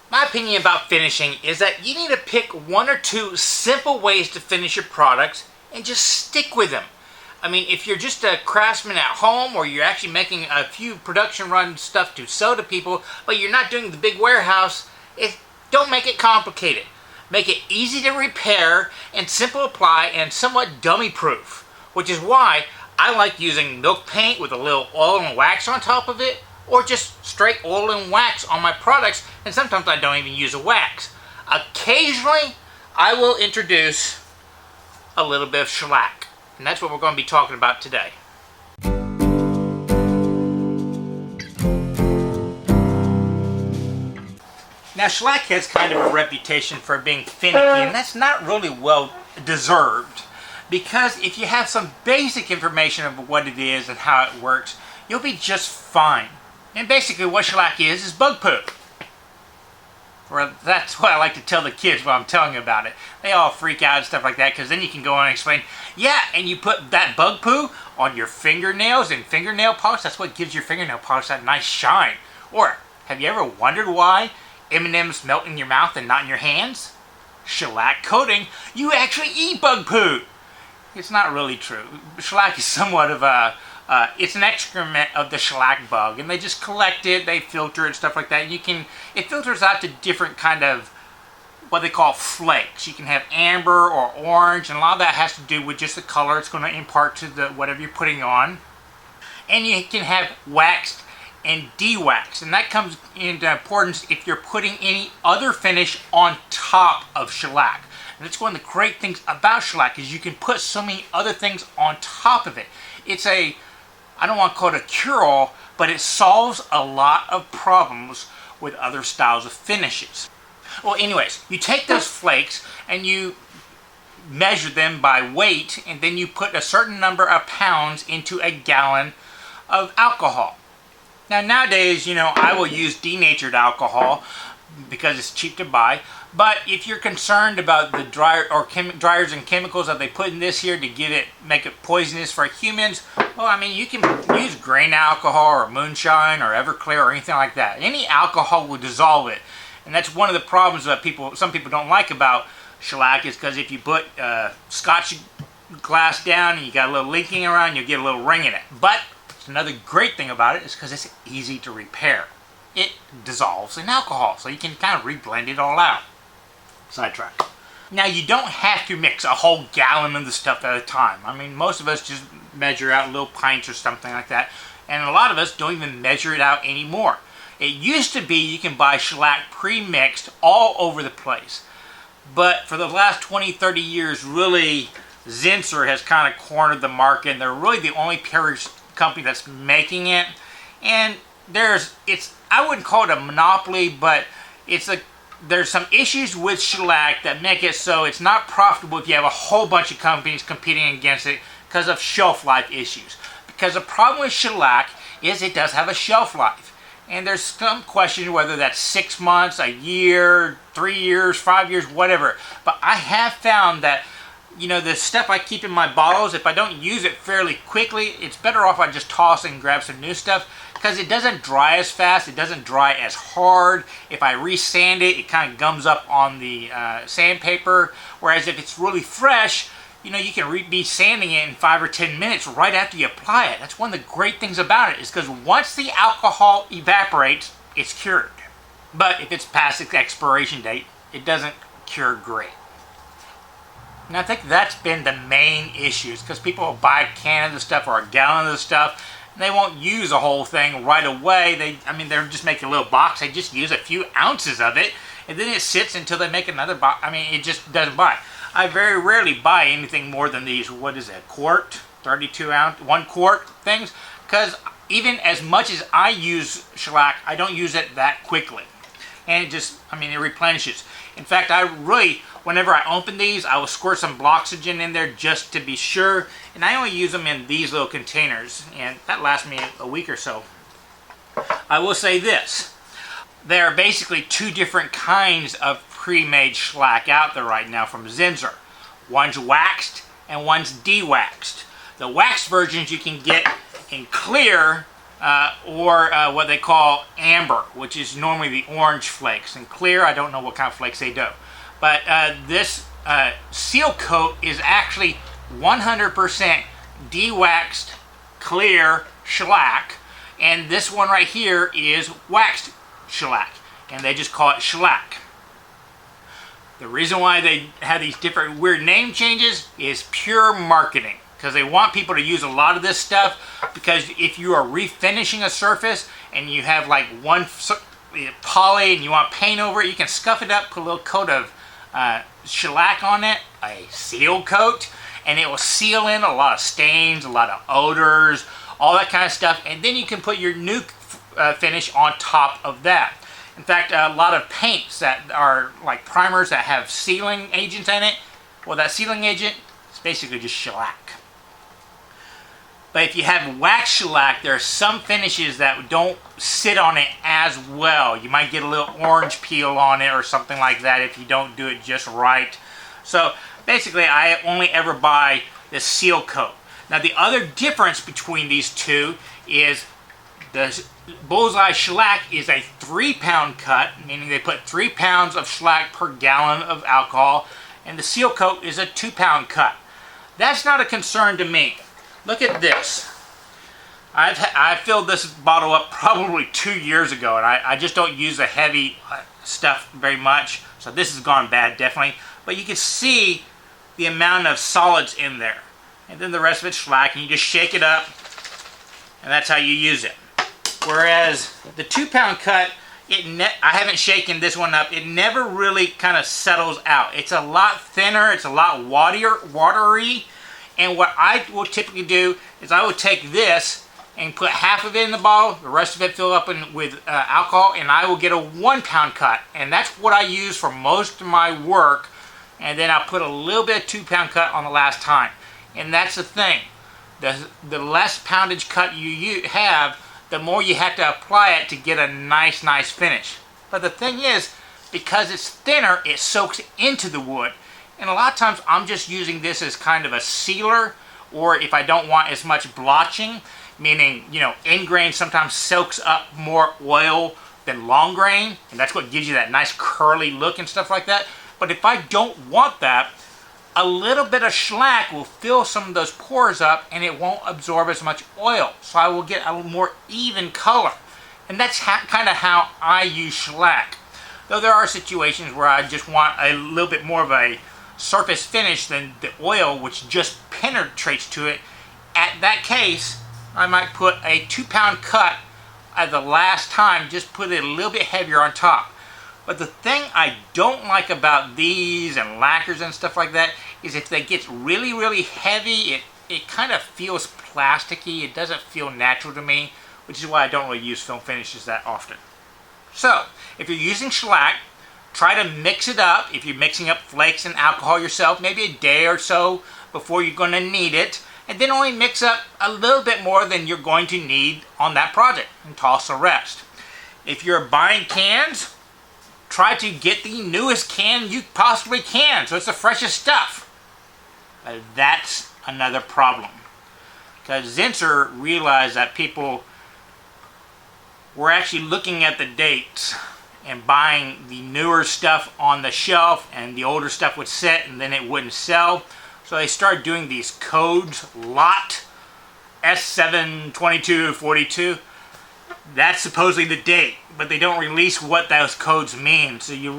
My opinion about finishing is that you need to pick one or two simple ways to finish your products and just stick with them. I mean, if you're just a craftsman at home or you're actually making a few production run stuff to sell to people, but you're not doing the big warehouse, don't make it complicated. Make it easy to repair and simple apply and somewhat dummy proof, which is why I like using milk paint with a little oil and wax on top of it, or just straight oil and wax on my products, and sometimes I don't even use a wax. Occasionally, I will introduce a little bit of shellac, and that's what we're going to be talking about today. Now, shellac has kind of a reputation for being finicky, and that's not really well deserved, because if you have some basic information of what it is and how it works, you'll be just fine. And basically what shellac is bug poo. Or that's what I like to tell the kids when I'm telling them about it. They all freak out and stuff like that, because then you can go on and explain, yeah, and you put that bug poo on your fingernails and fingernail polish. That's what gives your fingernail polish that nice shine. Or, have you ever wondered why M&M's melt in your mouth and not in your hands? Shellac coating. You actually eat bug poo. It's not really true. Shellac is somewhat of a it's an excrement of the shellac bug, and they just collect it, they filter it, stuff like that. It filters out to different kind of what they call flakes. You can have amber or orange, and a lot of that has to do with just the color it's going to impart to the whatever you're putting on. And you can have waxed and de-waxed, and that comes into importance if you're putting any other finish on top of shellac. And that's one of the great things about shellac is you can put so many other things on top of it. It's I don't want to call it a cure-all, but it solves a lot of problems with other styles of finishes. Well, anyways, you take those flakes and you measure them by weight, and then you put a certain number of pounds into a gallon of alcohol. Now, nowadays, I will use denatured alcohol because it's cheap to buy. But if you're concerned about the dryers and chemicals that they put in this here to make it poisonous for humans, well, I mean, you can use grain alcohol or moonshine or Everclear or anything like that. Any alcohol will dissolve it. And that's one of the problems that some people don't like about shellac, is because if you put Scotch glass down and you got a little leaking around, you'll get a little ring in it. But another great thing about it is because it's easy to repair. It dissolves in alcohol, so you can kind of reblend it all out. Sidetrack. Now, you don't have to mix a whole gallon of the stuff at a time. I mean, most of us just measure out little pints or something like that, and a lot of us don't even measure it out anymore. It used to be you can buy shellac pre-mixed all over the place, but for the last 20-30 years, really, Zinsser has kind of cornered the market, and they're really the only company that's making it. And I wouldn't call it a monopoly, but there's some issues with shellac that make it so it's not profitable if you have a whole bunch of companies competing against it because of shelf life issues. Because the problem with shellac is it does have a shelf life. And there's some question whether that's 6 months, a year, 3 years, 5 years, whatever. But I have found that the stuff I keep in my bottles, if I don't use it fairly quickly, it's better off I just toss it and grab some new stuff, because it doesn't dry as fast, it doesn't dry as hard. If I re-sand it, it kind of gums up on the sandpaper, whereas if it's really fresh, you can be sanding it in 5 or 10 minutes right after you apply it. That's one of the great things about it, is because once the alcohol evaporates, it's cured. But if it's past its expiration date, it doesn't cure great. And I think that's been the main issue, because people will buy a can of the stuff or a gallon of the stuff, and they won't use the whole thing right away. They're just making a little box. They just use a few ounces of it, and then it sits until they make another box. It just doesn't buy. I very rarely buy anything more than these, what is it, quart, 32 ounce, 1 quart things, because even as much as I use shellac, I don't use it that quickly. And it replenishes. In fact, whenever I open these, I will squirt some Bloxygen in there just to be sure. And I only use them in these little containers, and that lasts me a week or so. I will say this. There are basically 2 different kinds of pre-made shellac out there right now from Zinsser. One's waxed and one's de-waxed. The waxed versions you can get in clear, or what they call amber, which is normally the orange flakes. And clear, I don't know what kind of flakes they do. But this seal coat is actually 100% de-waxed clear shellac, and this one right here is waxed shellac, and they just call it shellac. The reason why they have these different weird name changes is pure marketing, because they want people to use a lot of this stuff, because if you are refinishing a surface and you have like one poly and you want paint over it, you can scuff it up, put a little coat of shellac on it, a seal coat, and it will seal in a lot of stains, a lot of odors, all that kind of stuff, and then you can put your new finish on top of that. In fact, a lot of paints that are like primers that have sealing agents in it, well, that sealing agent is basically just shellac. But if you have wax shellac, there are some finishes that don't sit on it as well. You might get a little orange peel on it or something like that if you don't do it just right. So basically, I only ever buy the seal coat. Now, the other difference between these two is the Bullseye shellac is a 3-pound cut, meaning they put 3 pounds of shellac per gallon of alcohol, and the seal coat is a 2-pound cut. That's not a concern to me. Look at this. I filled this bottle up probably 2 years ago, and I just don't use the heavy stuff very much, so this has gone bad, definitely. But you can see the amount of solids in there. And then the rest of it's shellac, and you just shake it up, and that's how you use it. Whereas the 2-pound cut, I haven't shaken this one up. It never really kind of settles out. It's a lot thinner. It's a lot watery. And what I will typically do is I would take this and put half of it in the bottle, the rest of it fill up with alcohol, and I will get a 1-pound cut. And that's what I use for most of my work. And then I'll put a little bit of 2-pound cut on the last time. And that's the thing. The less poundage cut you have, the more you have to apply it to get a nice finish. But the thing is, because it's thinner, it soaks into the wood. And a lot of times I'm just using this as kind of a sealer, or if I don't want as much blotching, meaning, you know, end grain sometimes soaks up more oil than long grain, and that's what gives you that nice curly look and stuff like that. But if I don't want that, a little bit of shellac will fill some of those pores up, and it won't absorb as much oil. So I will get a more even color. And that's kind of how I use shellac. Though there are situations where I just want a little bit more of a surface finish than the oil, which just penetrates to it. At that case, I might put a 2-pound cut at the last time, just put it a little bit heavier on top. But the thing I don't like about these and lacquers and stuff like that is if they get really heavy, it kind of feels plasticky. It doesn't feel natural to me, which is why I don't really use film finishes that often. So, if you're using shellac, try to mix it up. If you're mixing up flakes and alcohol yourself, maybe a day or so before you're going to need it, and then only mix up a little bit more than you're going to need on that project and toss the rest. If you're buying cans, try to get the newest can you possibly can, so it's the freshest stuff. But that's another problem. Because Zinsser realized that people were actually looking at the dates and buying the newer stuff on the shelf, and the older stuff would sit and then it wouldn't sell. So they started doing these codes, lot S72242. That's supposedly the date, but they don't release what those codes mean, so you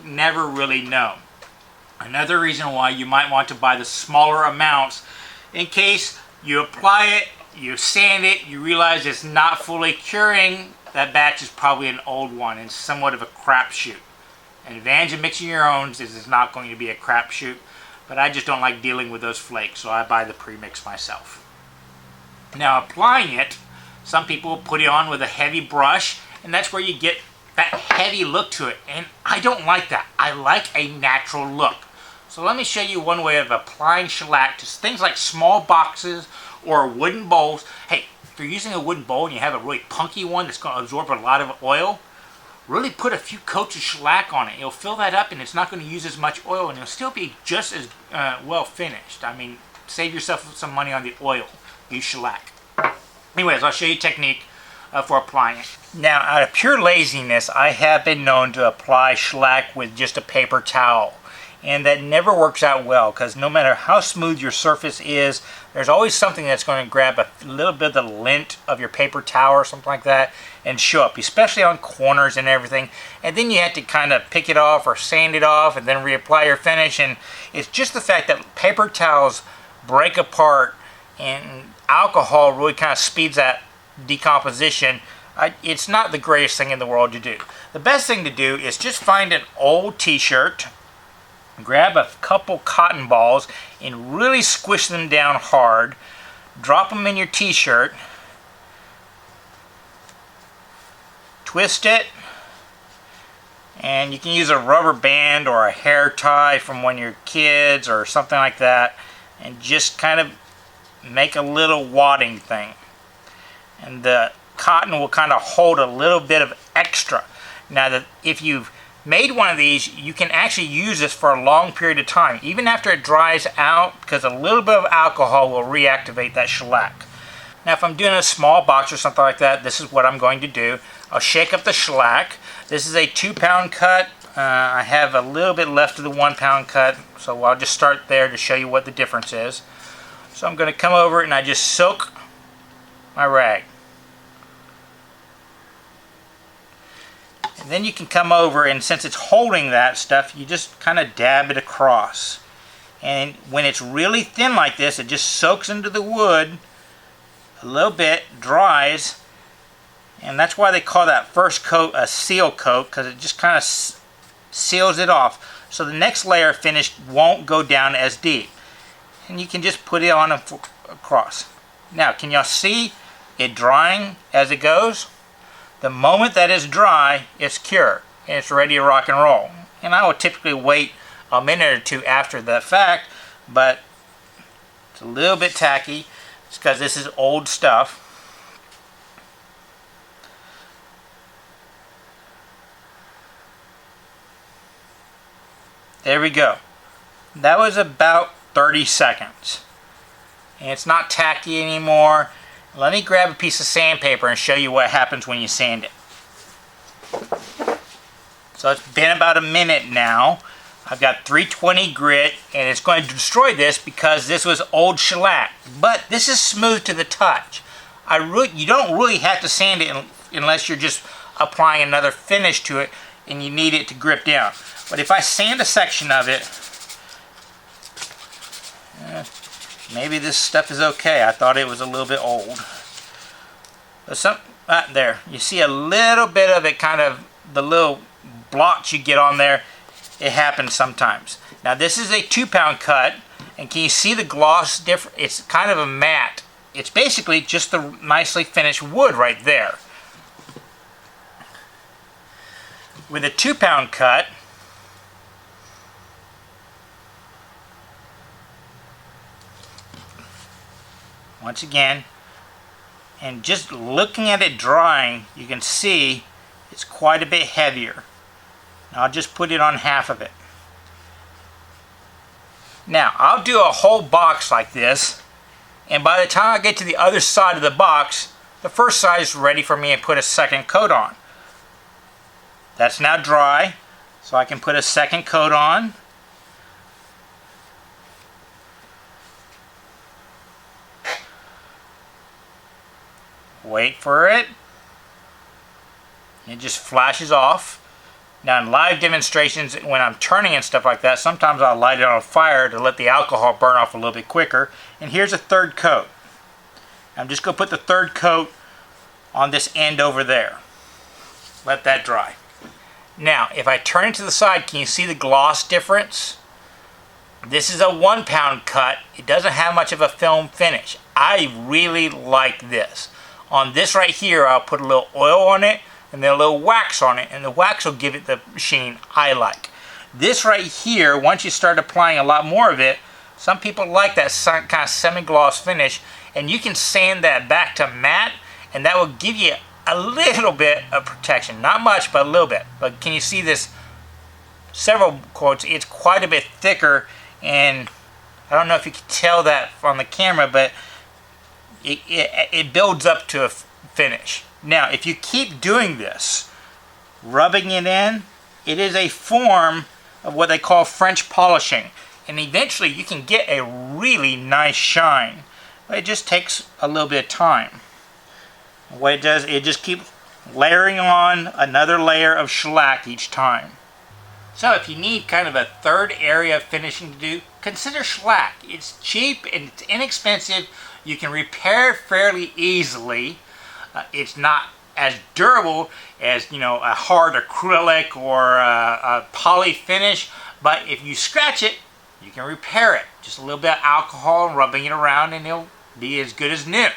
never really know. Another reason why you might want to buy the smaller amounts, in case you apply it, you sand it, you realize it's not fully curing, that batch is probably an old one and somewhat of a crapshoot. An advantage of mixing your own is it's not going to be a crapshoot, but I just don't like dealing with those flakes, so I buy the premix myself. Now, applying it, some people put it on with a heavy brush, and that's where you get that heavy look to it, and I don't like that. I like a natural look. So let me show you one way of applying shellac to things like small boxes or wooden bowls. Hey, if you're using a wooden bowl and you have a really punky one that's going to absorb a lot of oil, really put a few coats of shellac on it. It'll fill that up, and it's not going to use as much oil, and it'll still be just as well finished. I mean, save yourself some money on the oil. Use shellac. Anyways, I'll show you a technique for applying it. Now, out of pure laziness, I have been known to apply shellac with just a paper towel. And that never works out well, because no matter how smooth your surface is, there's always something that's going to grab a little bit of the lint of your paper towel or something like that and show up, especially on corners and everything. And then you have to kind of pick it off or sand it off and then reapply your finish. And it's just the fact that paper towels break apart and alcohol really kind of speeds that decomposition. It's not the greatest thing in the world to do. The best thing to do is just find an old t-shirt, grab a couple cotton balls and really squish them down hard. Drop them in your t-shirt. Twist it. And you can use a rubber band or a hair tie from one of your kids or something like that. And just kind of make a little wadding thing. And the cotton will kind of hold a little bit of extra. Now, if you've made one of these, you can actually use this for a long period of time, even after it dries out, because a little bit of alcohol will reactivate that shellac. Now, if I'm doing a small box or something like that, this is what I'm going to do. I'll shake up the shellac. This is a 2-pound cut. I have a little bit left of the 1-pound cut, so I'll just start there to show you what the difference is. So I'm going to come over and I just soak my rag. And then you can come over, and since it's holding that stuff, you just kind of dab it across. And when it's really thin like this, it just soaks into the wood a little bit, dries, and that's why they call that first coat a seal coat, because it just kind of seals it off. So the next layer of finish won't go down as deep. And you can just put it on across. Now, can y'all see it drying as it goes? The moment that it's dry, it's cured and it's ready to rock and roll. And I would typically wait a minute or two after the fact, but it's a little bit tacky. It's because this is old stuff. There we go. That was about 30 seconds. And it's not tacky anymore. Let me grab a piece of sandpaper and show you what happens when you sand it. So it's been about a minute now. I've got 320 grit, and it's going to destroy this because this was old shellac. But this is smooth to the touch. You don't really have to sand it unless you're just applying another finish to it and you need it to grip down. But if I sand a section of it, maybe this stuff is okay. I thought it was a little bit old. But there, you see a little bit of it, kind of the little blotch you get on there. It happens sometimes. Now this is a 2-pound cut, and can you see the gloss difference? It's kind of a matte. It's basically just the nicely finished wood right there. With a 2-pound cut, once again, and just looking at it drying, you can see it's quite a bit heavier. Now I'll just put it on half of it. Now I'll do a whole box like this, and by the time I get to the other side of the box, the first side is ready for me to put a second coat on. That's now dry, so I can put a second coat on. Wait for it. It just flashes off. Now in live demonstrations, when I'm turning and stuff like that, sometimes I'll light it on fire to let the alcohol burn off a little bit quicker. And here's a third coat. I'm just going to put the third coat on this end over there. Let that dry. Now, if I turn it to the side, can you see the gloss difference? This is a 1-pound cut. It doesn't have much of a film finish. I really like this. On this right here, I'll put a little oil on it and then a little wax on it, and the wax will give it the sheen I like. This right here, once you start applying a lot more of it, some people like that kind of semi-gloss finish, and you can sand that back to matte, and that will give you a little bit of protection. Not much, but a little bit. But can you see this? Several coats, it's quite a bit thicker, and I don't know if you can tell that on the camera, but it builds up to a finish. Now, if you keep doing this, rubbing it in, it is a form of what they call French polishing. And eventually you can get a really nice shine. But it just takes a little bit of time. What it does, it just keeps layering on another layer of shellac each time. So if you need kind of a third area of finishing to do, consider shellac. It's cheap and it's inexpensive. You can repair fairly easily. It's not as durable as, you know, a hard acrylic or a poly finish, but if you scratch it, you can repair it. Just a little bit of alcohol and rubbing it around and it'll be as good as new.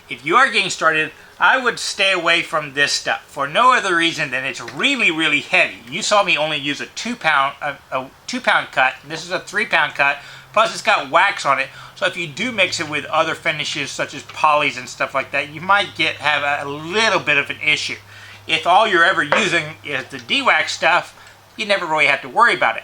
If you are getting started, I would stay away from this stuff for no other reason than it's really, really heavy. You saw me only use a 2-pound cut, and this is a 3-pound cut, plus it's got wax on it. So if you do mix it with other finishes such as polys and stuff like that, you might have a little bit of an issue. If all you're ever using is the de-wax stuff, you never really have to worry about it.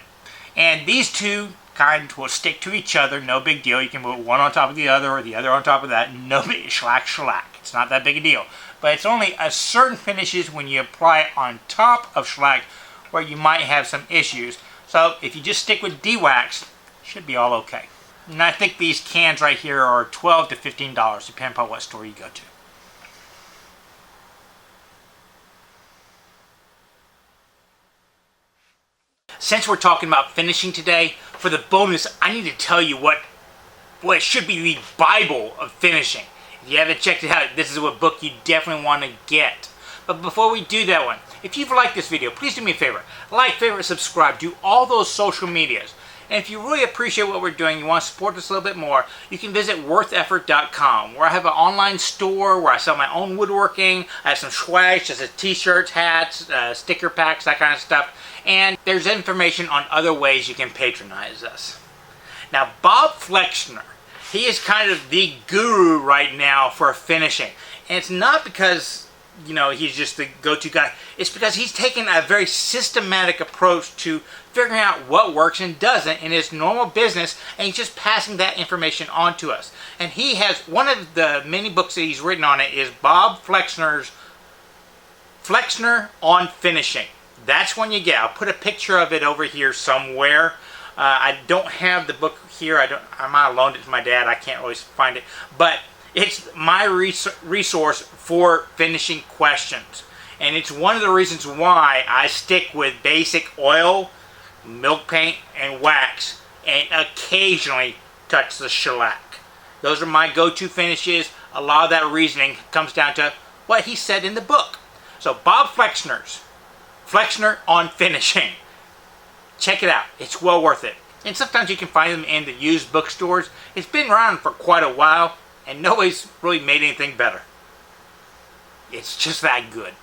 And these two kinds will stick to each other, no big deal. You can put one on top of the other or the other on top of that. No big, shellac. It's not that big a deal. But it's only a certain finishes when you apply it on top of shellac where you might have some issues. So if you just stick with de-wax, it should be all okay. And I think these cans right here are $12 to $15, depending upon what store you go to. Since we're talking about finishing today, for the bonus, I need to tell you what should be the Bible of finishing. If you haven't checked it out, this is a book you definitely want to get. But before we do that one, if you've liked this video, please do me a favor. Like, favorite, subscribe, do all those social medias. And if you really appreciate what we're doing, you want to support us a little bit more, you can visit wortheffort.com, where I have an online store where I sell my own woodworking. I have some swag, such as t-shirts, hats, sticker packs, that kind of stuff. And there's information on other ways you can patronize us. Now, Bob Flexner, he is kind of the guru right now for finishing. And it's not because, you know, he's just the go-to guy. It's because he's taken a very systematic approach to figuring out what works and doesn't in his normal business, and he's just passing that information on to us. And he has, one of the many books that he's written on it is Bob Flexner's Flexner on Finishing. That's one you get. I'll put a picture of it over here somewhere. I don't have the book here. I might have loaned it to my dad. I can't always find it. But it's my resource for finishing questions. And it's one of the reasons why I stick with basic oil, milk paint, and wax, and occasionally touch the shellac. Those are my go-to finishes. A lot of that reasoning comes down to what he said in the book. So Bob Flexner's Flexner on Finishing. Check it out. It's well worth it. And sometimes you can find them in the used bookstores. It's been around for quite a while, and nobody's really made anything better. It's just that good.